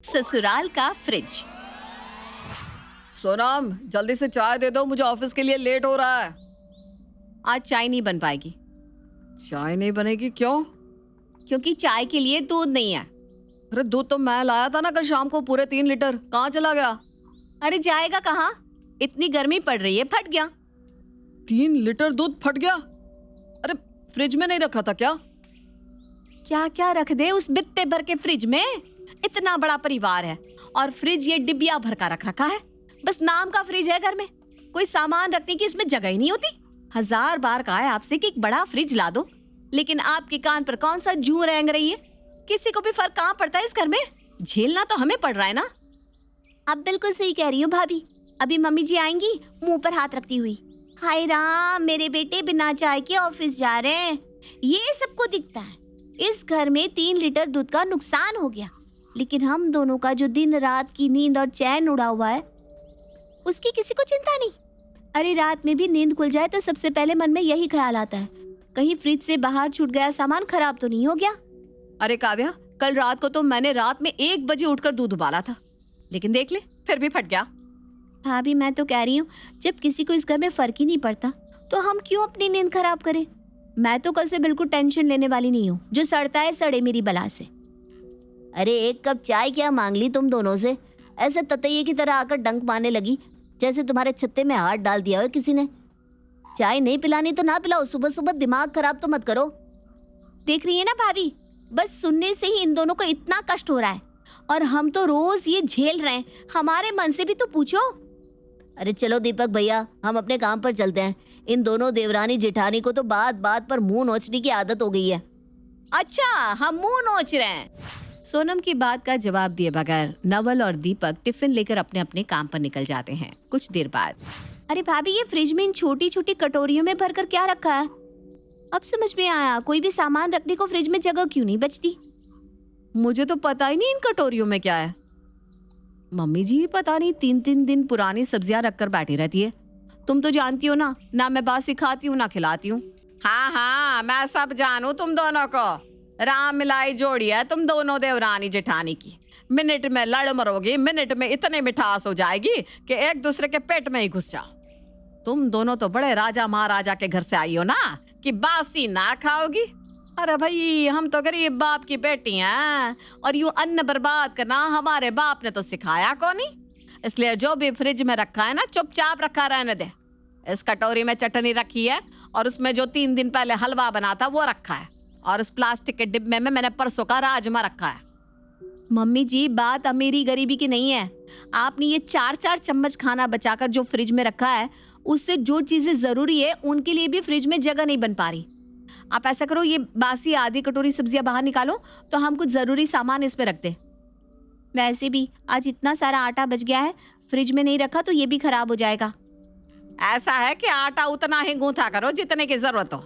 ससुराल का फ्रिज। सोनम, जल्दी से चाय दे दो, मुझे ऑफिस के लिए लेट हो रहा है। आज चाय नहीं बन पाएगी। चाय नहीं बनेगी? क्यों? क्योंकि चाय के लिए दूध नहीं है। अरे दूध तो मैं लाया था ना कल शाम को, पूरे 3 लीटर। कहाँ चला गया? अरे जाएगा कहाँ, इतनी गर्मी पड़ रही है, फट गया। 3 लीटर दूध फट गया? अरे फ्रिज में नहीं रखा था क्या? क्या क्या रख दे उस बित्ते भर के फ्रिज में। इतना बड़ा परिवार है और फ्रिज ये डिबिया भर का रख रखा है। बस नाम का फ्रिज है घर में, कोई सामान रखने की इसमें जगह ही नहीं होती। 1000 बार कहा है आपसे कि एक बड़ा फ्रिज ला दो, लेकिन आपके कान पर कौन सा जूं रेंग रही है। किसी को भी फर्क कहाँ पड़ता है इस घर में, झेलना तो हमें पड़ रहा है ना। आप बिल्कुल सही कह रही हो भाभी। अभी मम्मी जी आएंगी मुंह पर हाथ रखती हुई, हाय राम मेरे बेटे बिना चाय के ऑफिस जा रहे हैं। ये सबको दिखता है इस घर में 3 लीटर दूध का नुकसान हो गया, लेकिन हम दोनों का जो दिन रात की नींद और चैन उड़ा हुआ है उसकी किसी को चिंता नहीं। अरे रात में भी नींद खुल जाए तो सबसे पहले मन में यही ख्याल आता है, कहीं फ्रिज से बाहर छूट गया सामान खराब तो नहीं हो गया। अरे काव्या, कल रात को तो मैंने रात में 1 बजे उठकर दूध उबाला था, लेकिन देख ले फिर भी फट गया। भाभी मैं तो कह रही हूँ, जब किसी को इस घर में फर्क ही नहीं पड़ता तो हम क्यों अपनी नींद खराब करें। मैं तो कल से बिल्कुल टेंशन लेने वाली नहीं हूँ, जो सड़ता है सड़े मेरी बला से। अरे 1 कप चाय क्या मांग ली तुम दोनों से, ऐसे ततैये की तरह आकर डंक मारने लगी जैसे तुम्हारे छत्ते में हाथ डाल दिया हो किसी ने। चाय नहीं पिलानी तो ना पिलाओ, सुबह सुबह दिमाग खराब तो मत करो। देख रही है ना भाभी, बस सुनने से ही इन दोनों को इतना कष्ट हो रहा है और हम तो रोज ये झेल रहे हैं। हमारे मन से भी तो पूछो। अरे चलो दीपक भैया, हम अपने काम पर चलते हैं। इन दोनों देवरानी जेठानी को तो बात बात पर मुंह नोचने की आदत हो गई है। अच्छा, हम मुंह नोच रहे हैं? सोनम की बात का जवाब दिए बगैर नवल और दीपक टिफिन लेकर अपने अपने काम पर निकल जाते हैं। कुछ देर बाद, अरे भाभी ये फ्रिज में इन छोटी छोटी कटोरियों में भरकर क्या रखा है? अब समझ में आया, कोई भी सामान रखने को फ्रिज में जगह क्यों नहीं बचती। मुझे तो पता ही नहीं इन कटोरियों में क्या है। मम्मी जी पता नहीं 3-3 दिन पुरानी सब्जियां रखकर बैठी रहती है। तुम तो जानती हो ना, ना मैं बात सिखाती हूँ ना खिलाती हूँ। हाँ हाँ, मैं सब जानू तुम दोनों को। राम मिलाई जोड़ी है तुम दोनों देवरानी जेठानी की। मिनट में लड़ मरोगी, मिनट में इतने मिठास हो जाएगी कि एक दूसरे के पेट में ही घुस जाओ। तुम दोनों तो बड़े राजा महाराजा के घर से आई हो ना, कि बासी ना खाओगी। अरे भाई, हम तो गरीब बाप की बेटी हैं और यूं अन्न बर्बाद करना हमारे बाप ने तो सिखाया को नहीं। इसलिए जो भी फ्रिज में रखा है ना, चुपचाप रखा रहने दे। इस कटोरी में चटनी रखी है और उसमें जो 3 दिन पहले हलवा बना था वो रखा है, और उस प्लास्टिक के डिब्बे में मैंने परसों का राजमा रखा है। मम्मी जी बात अमीरी गरीबी की नहीं है। आपने ये 4-4 चम्मच खाना बचाकर जो फ्रिज में रखा है, उससे जो चीजें जरूरी है उनके लिए भी फ्रिज में जगह नहीं बन पा रही। आप ऐसा करो, ये बासी आधी कटोरी सब्जियां बाहर निकालो तो हम कुछ जरूरी सामान इस पे रख दे। वैसे भी आज इतना सारा आटा बच गया है, फ्रिज में नहीं रखा तो ये भी खराब हो जाएगा। ऐसा है कि आटा उतना ही गूंथा करो जितने की जरूरत हो।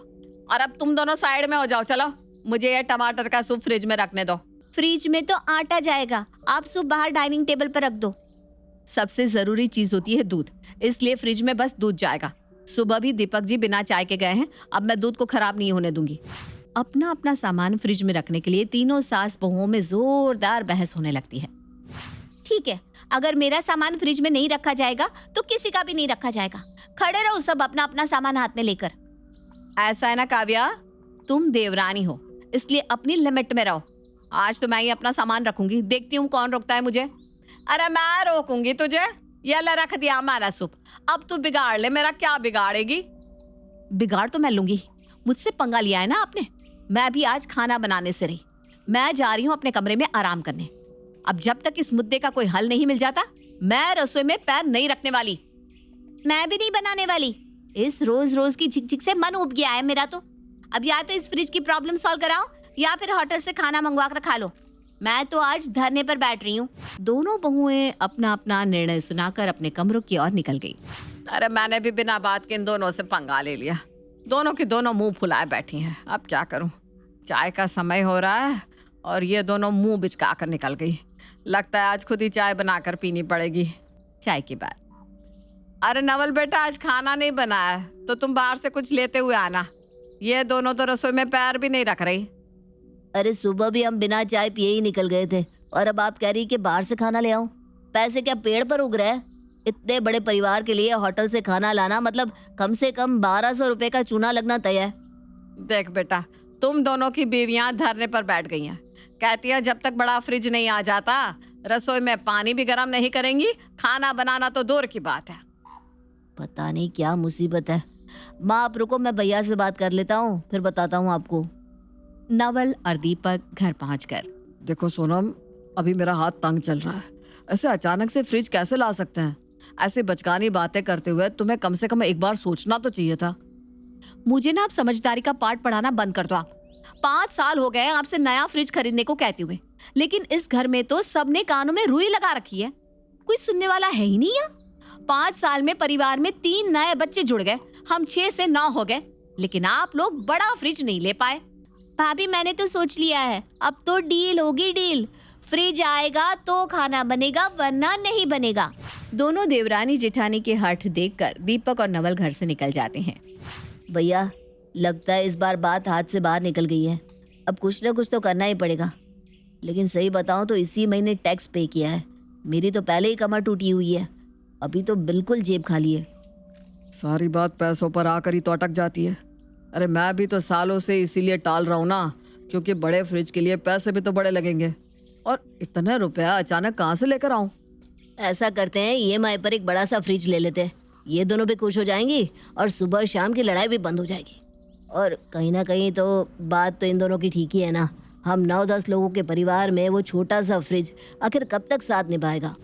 और अब तुम दोनों साइड में हो जाओ, चलो मुझे ये टमाटर का सूप फ्रिज में रखने दो। फ्रिज में तो आटा जाएगा, आप सूप बाहर डाइनिंग टेबल पर रख दो। सबसे जरूरी चीज होती है दूध, इसलिए फ्रिज में बस दूध जाएगा। सुबह भी दीपक जी बिना चाय के गए हैं, अब मैं दूध को खराब नहीं होने दूंगी। अपना अपना सामान फ्रिज में रखने के लिए तीनों सास बहुओं में जोरदार बहस होने लगती है। ठीक है, अगर मेरा सामान फ्रिज में नहीं रखा जाएगा तो किसी का भी नहीं रखा जाएगा। खड़े रहो सब अपना अपना सामान हाथ में लेकर। ऐसा है ना काव्या, तुम देवरानी हो इसलिए अपनी लिमिट में रहो। आज तो मैं ही अपना सामान रखूंगी, देखती हूँ कौन रोकता है मुझे। अरे मैं रोकूंगी तुझे। ये ले रख दिया हमारा सूप, अब तू बिगाड़ ले, मेरा क्या बिगाड़ेगी। बिगाड़ तो मैं लूंगी, मुझसे पंगा लिया है ना आपने। मैं भी आज खाना बनाने से रही, मैं जा रही हूँ अपने कमरे में आराम करने। अब जब तक इस मुद्दे का कोई हल नहीं मिल जाता, मैं रसोई में पैर नहीं रखने वाली। मैं भी नहीं बनाने वाली। इस रोज रोज की झिकझिक से मन उब गया है मेरा तो। अब या तो इस फ्रिज की प्रॉब्लम सॉल्व कराओ या फिर होटल से खाना मंगवा कर खा लो। मैं तो आज धरने पर बैठ रही हूँ। दोनों बहुएं अपना अपना निर्णय सुनाकर अपने कमरों की ओर निकल गई। अरे मैंने भी बिना बात के इन दोनों से पंगा ले लिया। दोनों की दोनों मुंह फुलाए बैठी हैं। अब क्या करूं, चाय का समय हो रहा है और ये दोनों मुंह बिचका कर निकल गई। लगता है आज खुद ही चाय बनाकर पीनी पड़ेगी। चाय की बात, अरे नवल बेटा, आज खाना नहीं बना है तो तुम बाहर से कुछ लेते हुए आना। ये दोनों तो रसोई में पैर भी नहीं रख रही। अरे सुबह भी हम बिना चाय पिए ही निकल गए थे, और अब आप कह रही कि बाहर से खाना ले आऊं? पैसे क्या पेड़ पर उग रहे हैं? इतने बड़े परिवार के लिए होटल से खाना लाना मतलब कम से कम 1200 रुपए का चूना लगना तय है। देख बेटा, तुम दोनों की बीवियां धरने पर बैठ गई हैं। कहती है जब तक बड़ा फ्रिज नहीं आ जाता रसोई में पानी भी गर्म नहीं करेंगी, खाना बनाना तो दूर की बात है। पता नहीं क्या मुसीबत है। माँ आप रुको, मैं भैया से बात कर लेता हूँ, फिर बताता हूँ आपको। नवल और दीपक घर पहुंचकर, देखो सोनम, अभी मेरा हाथ तंग चल रहा है। ऐसे अचानक से फ्रिज कैसे ला सकते हैं? ऐसी बचकानी बातें करते हुए तुम्हें कम से कम एक बार सोचना तो चाहिए था। मुझे ना आप समझदारी का पाठ पढ़ाना बंद कर दो। आप 5 साल हो गए आपसे नया फ्रिज खरीदने को कहते हुए, लेकिन इस घर में तो सबने कानों में रुई लगा रखी है, कोई सुनने वाला है ही नहीं। 5 साल में परिवार में 3 नए बच्चे जुड़ गए, हम 6 से 9 हो गए, लेकिन आप लोग बड़ा फ्रिज नहीं ले पाए। भाभी मैंने तो सोच लिया है, अब तो डील होगी डील। फ्रिज आएगा तो खाना बनेगा वरना नहीं बनेगा। दोनों देवरानी जेठानी के हठ देखकर दीपक और नवल घर से निकल जाते हैं। भैया लगता है इस बार बात हाथ से बाहर निकल गई है, अब कुछ ना कुछ तो करना ही पड़ेगा। लेकिन सही बताऊं तो इसी महीने टैक्स पे किया है। मेरी तो पहले ही कमर टूटी हुई है, अभी तो बिल्कुल जेब खाली है। सारी बात पैसों पर आकर ही तो अटक जाती है। अरे मैं भी तो सालों से इसीलिए टाल रहा हूँ ना, क्योंकि बड़े फ्रिज के लिए पैसे भी तो बड़े लगेंगे, और इतना रुपया अचानक कहाँ से लेकर आऊं? ऐसा करते हैं ईएमआई पर एक बड़ा सा फ्रिज ले लेते हैं, ये दोनों भी खुश हो जाएंगी और सुबह शाम की लड़ाई भी बंद हो जाएगी। और कहीं ना कहीं तो बात तो इन दोनों की ठीक ही है ना। हम 9-10 लोगों के परिवार में वो छोटा सा फ्रिज आखिर कब तक साथ निभाएगा।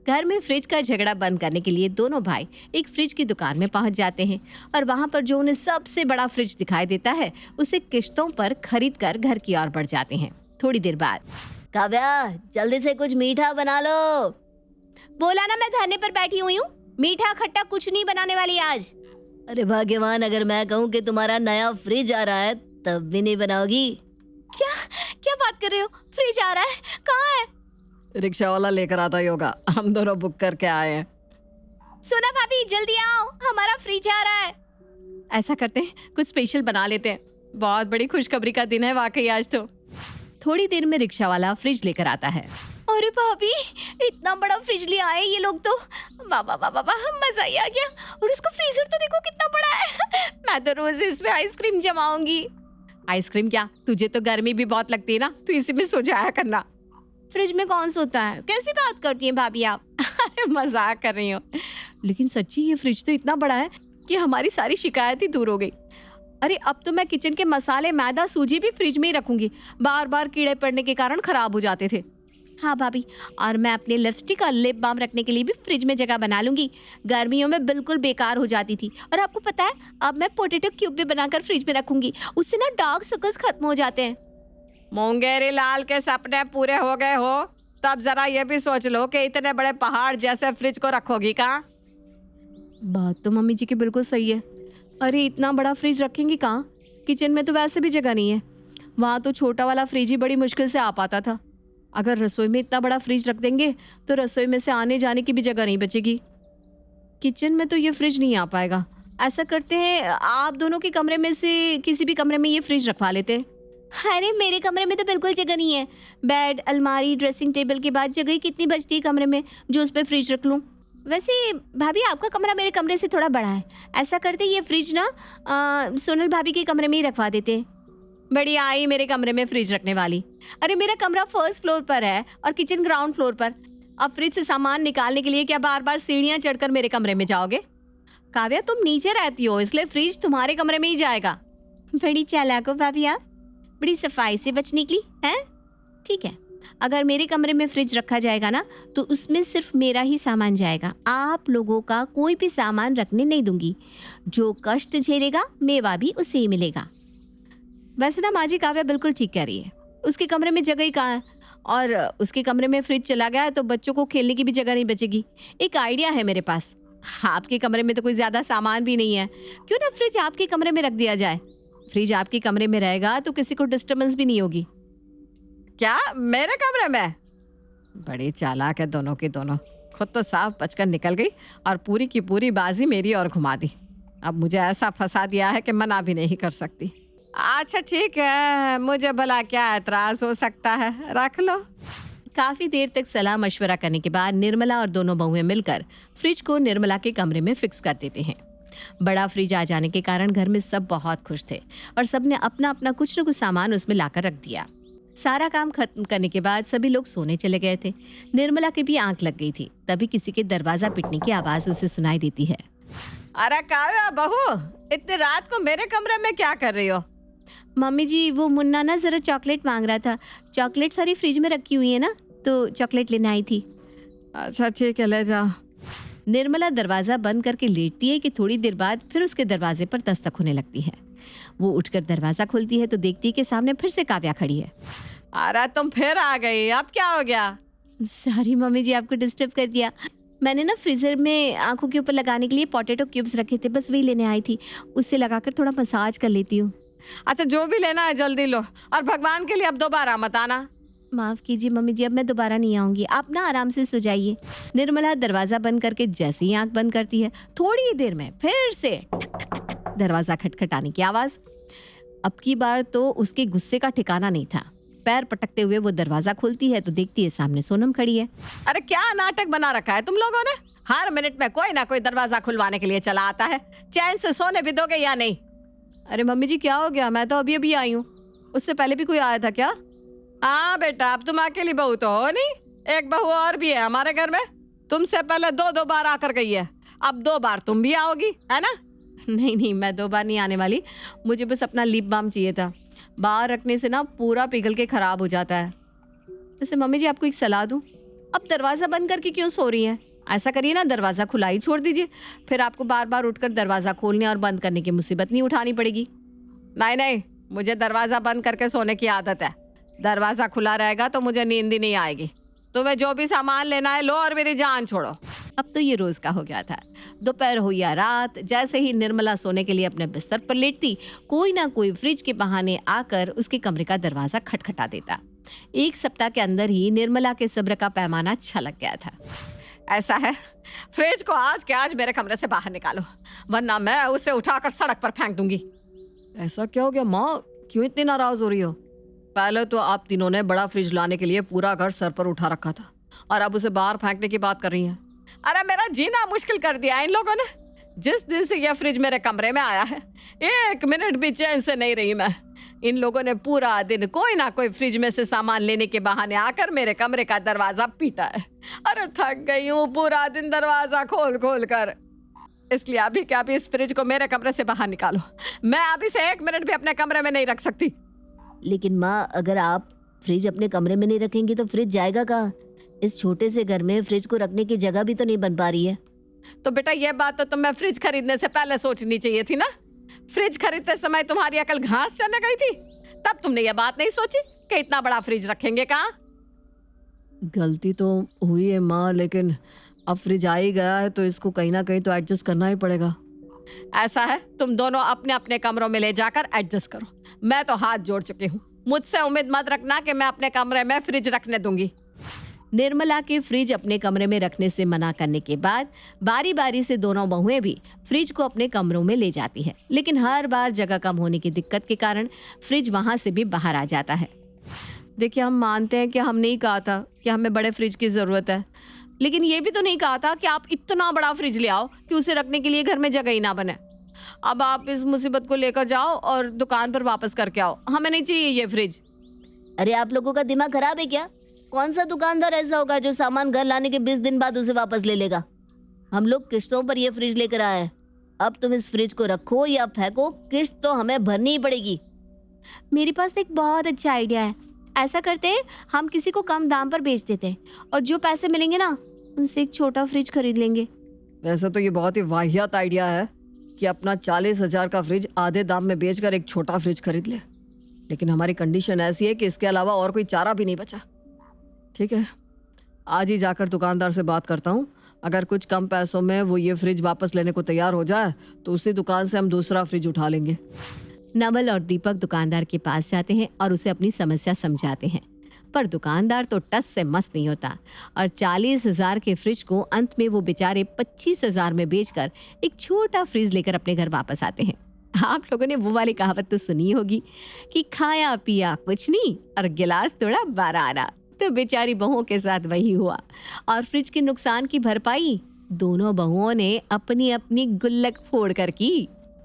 घर में फ्रिज का झगड़ा बंद करने के लिए दोनों भाई एक फ्रिज की दुकान में पहुंच जाते हैं और वहां पर जो उन्हें सबसे बड़ा फ्रिज दिखाई देता है उसे किश्तों पर खरीद कर घर की ओर बढ़ जाते हैं। थोड़ी देर बाद, काव्या जल्दी से कुछ मीठा बना लो। बोला ना मैं धरने पर बैठी हुई हूँ, मीठा खट्टा कुछ नहीं बनाने वाली आज। अरे भाग्यवान, अगर मैं कहूँ कि तुम्हारा नया फ्रिज आ रहा है तब भी नहीं बनाओगी। क्या क्या बात कर रहे हो? फ्रिज आ रहा है? कहाँ है? रिक्शा वाला लेकर आता ही होगा, हम दोनों बुक करके आए हैं। सोना भाभी जल्दी आओ, हमारा फ्रिज आ रहा है। ऐसा करते हैं कुछ स्पेशल बना लेते हैं, बहुत बड़ी खुशखबरी का दिन है वाकई आज तो। थोड़ी देर में रिक्शा वाला फ्रिज लेकर आता है। अरे भाभी इतना बड़ा फ्रिज ले आए ये लोग तो, बाबा बाबा बाबा मजा ही आ गया। और उसका फ्रीजर तो देखो कितना बड़ा है, मैं तो रोज इसमें आइसक्रीम जमाऊंगी। आइसक्रीम क्या, तुझे तो गर्मी भी बहुत लगती है ना, तू इसी में सो जाया करना। फ्रिज में कौन सोता है? कैसी बात करती हैं भाभी आप? अरे मजाक कर रही हो, लेकिन सच्ची ये फ्रिज तो इतना बड़ा है कि हमारी सारी शिकायत ही दूर हो गई। अरे अब तो मैं किचन के मसाले, मैदा, सूजी भी फ्रिज में ही रखूंगी, बार बार कीड़े पड़ने के कारण खराब हो जाते थे। हाँ भाभी, और मैं अपने लिपस्टिक और लिप बाम रखने के लिए भी फ्रिज में जगह बना लूंगी, गर्मियों में बिल्कुल बेकार हो जाती थी। और आपको पता है अब मैं पोटैटो क्यूब भी बनाकर फ्रिज में रखूंगी, उससे ना डार्क सर्कल्स खत्म हो जाते हैं। मुंगेरी लाल के सपने पूरे हो गए हो तब जरा ये भी सोच लो कि इतने बड़े पहाड़ जैसे फ्रिज को रखोगी कहाँ? बात तो मम्मी जी की बिल्कुल सही है। अरे इतना बड़ा फ्रिज रखेंगे कहाँ? किचन में तो वैसे भी जगह नहीं है, वहाँ तो छोटा वाला फ्रिज ही बड़ी मुश्किल से आ पाता था। अगर रसोई में इतना बड़ा फ्रिज रख देंगे तो रसोई में से आने जाने की भी जगह नहीं बचेगी। किचन में तो ये फ्रिज नहीं आ पाएगा। ऐसा करते हैं आप दोनों के कमरे में से किसी भी कमरे में ये फ्रिज रखवा लेते हैं। अरे मेरे कमरे में तो बिल्कुल जगह नहीं है, बेड, अलमारी, ड्रेसिंग टेबल के बाद जगह ही कितनी बचती है कमरे में जो उस पर फ्रिज रख लूँ। वैसे भाभी आपका कमरा मेरे कमरे से थोड़ा बड़ा है, ऐसा करते ये फ्रिज ना सोनल भाभी के कमरे में ही रखवा देते हैं। बड़ी आई मेरे कमरे में फ्रिज रखने वाली। अरे मेरा कमरा 1st फ्लोर पर है और किचन ग्राउंड फ्लोर पर। अब फ्रिज से सामान निकालने के लिए क्या बार बार सीढ़ियाँ चढ़कर मेरे कमरे में जाओगे? काव्या तुम नीचे रहती हो इसलिए फ्रिज तुम्हारे कमरे में ही जाएगा। बड़ी चालाक हो भाभी आप, बड़ी सफाई से बच निकली हैं। ठीक है, अगर मेरे कमरे में फ्रिज रखा जाएगा ना तो उसमें सिर्फ मेरा ही सामान जाएगा, आप लोगों का कोई भी सामान रखने नहीं दूंगी। जो कष्ट झेलेगा मेवा भी उसे ही मिलेगा। वैसे ना माँ जी काव्या बिल्कुल ठीक कह रही है, उसके कमरे में जगह ही कहाँ है, और उसके कमरे में फ्रिज चला गया है तो बच्चों को खेलने की भी जगह नहीं बचेगी। एक आइडिया है मेरे पास, आपके कमरे में तो कोई ज़्यादा सामान भी नहीं है, क्यों ना फ्रिज आपके कमरे में रख दिया जाए। फ्रिज आपके कमरे में रहेगा तो किसी को डिस्टर्बेंस भी नहीं होगी। क्या मेरे कमरे में? बड़ी चालाक है दोनों की दोनों, खुद तो साफ बचकर निकल गई और पूरी की पूरी बाजी मेरी ओर घुमा दी। अब मुझे ऐसा फंसा दिया है कि मना भी नहीं कर सकती। अच्छा ठीक है, मुझे भला क्या एतराज हो सकता है, रख लो। काफी देर तक सलाह मशवरा करने के बाद निर्मला और दोनों बहुएं मिलकर फ्रिज को निर्मला के कमरे में फिक्स कर देते हैं। बड़ा फ्रिज आ जाने के कारण घर में सब बहुत खुश थे और सबने अपना अपना कुछ न कुछ सामान उसमें लाकर रख दिया। सारा काम खत्म करने के बाद सभी लोग सोने चले गए थे। निर्मला की भी आंख लग गई थी। तभी किसी के दरवाजा पीटने की आवाज उसे सुनाई देती है। अरे काव्या बहू, इतनी रात को मेरे कमरे में क्या कर रही हो? मम्मी जी, वो मुन्ना ना जरा चॉकलेट मांग रहा था। चॉकलेट सारी फ्रिज में रखी हुई है ना, तो चॉकलेट लेने आई थी। अच्छा ठीक है, ले जाओ। निर्मला दरवाजा बंद करके लेटती है कि थोड़ी देर बाद फिर उसके दरवाजे पर दस्तक होने लगती है। वो उठकर दरवाजा खोलती है तो देखती है कि सामने फिर से काव्या खड़ी है। अरे तुम फिर आ गई, अब क्या हो गया? सॉरी मम्मी जी, आपको डिस्टर्ब कर दिया। मैंने ना फ्रीजर में आंखों के ऊपर लगाने के लिए पोटैटो क्यूब्स रखे थे, बस वही लेने आई थी। उससे लगाकर थोड़ा मसाज कर लेती हूँ। अच्छा जो भी लेना है जल्दी लो, और भगवान के लिए अब दोबारा मत आना। माफ कीजिए मम्मी जी, अब मैं दोबारा नहीं आऊंगी। आप ना आराम से सो जाइए। निर्मला दरवाजा बंद करके जैसे ही आंख बंद करती है, थोड़ी ही देर में फिर से ठक ठक ठक ठक दरवाजा खटखटाने की आवाज। अब की बार तो उसके गुस्से का ठिकाना नहीं था। पैर पटकते हुए वो दरवाजा खोलती है तो देखती है सामने सोनम खड़ी है। अरे क्या नाटक बना रखा है तुम लोगों ने? हर मिनट में कोई ना कोई दरवाजा खुलवाने के लिए चला आता है। चैन से सोने भी दोगे या नहीं? अरे मम्मी जी क्या हो गया? मैं तो अभी अभी आई हूँ। उससे पहले भी कोई आया था क्या? हाँ बेटा, अब तुम अकेली बहू तो हो नहीं, एक बहू और भी है हमारे घर में। तुमसे पहले दो बार आकर गई है, अब 2 बार तुम भी आओगी, है ना? नहीं नहीं, मैं 2 बार नहीं आने वाली। मुझे बस अपना लिप बाम चाहिए था। बाहर रखने से ना पूरा पिघल के खराब हो जाता है। वैसे मम्मी जी आपको एक सलाह दूं, अब दरवाजा बंद करके क्यों सो रही हैं? ऐसा करिए ना, दरवाजा खुला ही छोड़ दीजिए। फिर आपको बार बार उठकर दरवाजा खोलने और बंद करने की मुसीबत नहीं उठानी पड़ेगी। नहीं नहीं, मुझे दरवाजा बंद करके सोने की आदत है। दरवाजा खुला रहेगा तो मुझे नींद ही नहीं आएगी। तुम्हें जो भी सामान लेना है लो और मेरी जान छोड़ो। अब तो ये रोज का हो गया था। दोपहर हो या रात, जैसे ही निर्मला सोने के लिए अपने बिस्तर पर लेटती, कोई ना कोई फ्रिज के बहाने आकर उसके कमरे का दरवाजा खटखटा देता। 1 सप्ताह के अंदर ही निर्मला के सब्र का पैमाना छलक गया था। ऐसा है, फ्रिज को आज के आज मेरे कमरे से बाहर निकालो, वरना मैं उसे उठाकर सड़क पर फेंक दूंगी। ऐसा क्या हो गया माँ? क्यों इतनी नाराज हो रही हो? पहले तो आप तीनों ने बड़ा फ्रिज लाने के लिए पूरा घर सर पर उठा रखा था, और अब उसे बाहर फेंकने की बात कर रही हैं। अरे मेरा जीना मुश्किल कर दिया इन लोगों ने। जिस दिन से यह फ्रिज मेरे कमरे में आया है, 1 मिनट भी चैन से नहीं रही मैं। इन लोगों ने पूरा दिन कोई ना कोई फ्रिज में से सामान लेने के बहाने आकर मेरे कमरे का दरवाजा पीटा है। अरे थक गई हूँ पूरा दिन दरवाजा खोल खोल कर। इसलिए अभी क्या अभी इस फ्रिज को मेरे कमरे से बाहर निकालो। मैं अभी से 1 मिनट भी अपने कमरे में नहीं रख सकती। लेकिन माँ, अगर आप फ्रिज अपने कमरे में नहीं रखेंगी तो फ्रिज जाएगा कहाँ? इस छोटे से घर में फ्रिज को रखने की जगह भी तो नहीं बन पा रही है। तो बेटा ये बात तो तुम्हें फ्रिज खरीदने से पहले सोचनी चाहिए थी ना। फ्रिज खरीदते समय तुम्हारी अकल घास चढ़ने गई थी, तब तुमने ये बात नहीं सोची कि इतना बड़ा फ्रिज रखेंगे कहाँ। गलती तो हुई है माँ, लेकिन अब फ्रिज आ ही गया है तो इसको कहीं ना कहीं तो एडजस्ट करना ही पड़ेगा। ऐसा है, तुम दोनों अपने अपने कमरों में ले जाकर एडजस्ट करो। मैं तो हाथ जोड़ चुकी हूँ। मुझसे उम्मीद मत रखना कि मैं अपने कमरे में फ्रिज रखने दूंगी। निर्मला के फ्रिज अपने कमरे में रखने से मना करने के बाद बारी बारी से दोनों बहुएं भी फ्रिज को अपने कमरों में ले जाती है, लेकिन हर बार जगह कम होने की दिक्कत के कारण फ्रिज वहां से भी बाहर आ जाता है। देखिए, हम मानते हैं कि हमने ही कहा था कि हमें बड़े फ्रिज की ज़रूरत है, लेकिन ये भी तो नहीं कहा था कि आप इतना बड़ा फ्रिज ले आओ कि उसे रखने के लिए घर में जगह ही ना बने। अब आप इस मुसीबत को लेकर जाओ और दुकान पर वापस करके आओ। हमें नहीं चाहिए ये फ्रिज। अरे आप लोगों का दिमाग खराब है क्या? कौन सा दुकानदार ऐसा होगा जो सामान घर लाने के 20 दिन बाद उसे वापस ले लेगा? हम लोग किस्तों पर ये फ्रिज लेकर आए हैं। अब तुम इस फ्रिज को रखो या फेंको, किस्त तो हमें भरनी ही पड़ेगी। मेरे पास एक बहुत अच्छा आइडिया है। ऐसा करते हैं, हम किसी को कम दाम पर बेच देते हैं और जो पैसे मिलेंगे ना, उनसे एक छोटा फ्रिज खरीद लेंगे। वैसे तो ये बहुत ही वाहियात आइडिया है कि अपना 40,000 का फ्रिज आधे दाम में बेचकर एक छोटा फ्रिज खरीद ले, लेकिन हमारी कंडीशन ऐसी है कि इसके अलावा और कोई चारा भी नहीं बचा। ठीक है, आज ही जाकर दुकानदार से बात करता हूँ। अगर कुछ कम पैसों में वो ये फ्रिज वापस लेने को तैयार हो जाए तो उसी दुकान से हम दूसरा फ्रिज उठा लेंगे। नवल और दीपक दुकानदार के पास जाते हैं और उसे अपनी समस्या समझाते हैं, पर दुकानदार तो टस से मस नहीं होता और 40,000 के फ्रिज को अंत में वो बेचारे 25,000 में बेचकर एक छोटा फ्रिज लेकर अपने घर वापस आते हैं। आप लोगों ने वो वाली कहावत तो सुनी होगी कि खाया पिया कुछ नहीं और गिलास थोड़ा 12 आना। तो बेचारी बहुओं के साथ वही हुआ और फ्रिज के नुकसान की भरपाई दोनों बहुओं ने अपनी अपनी गुल्लक फोड़ कर की।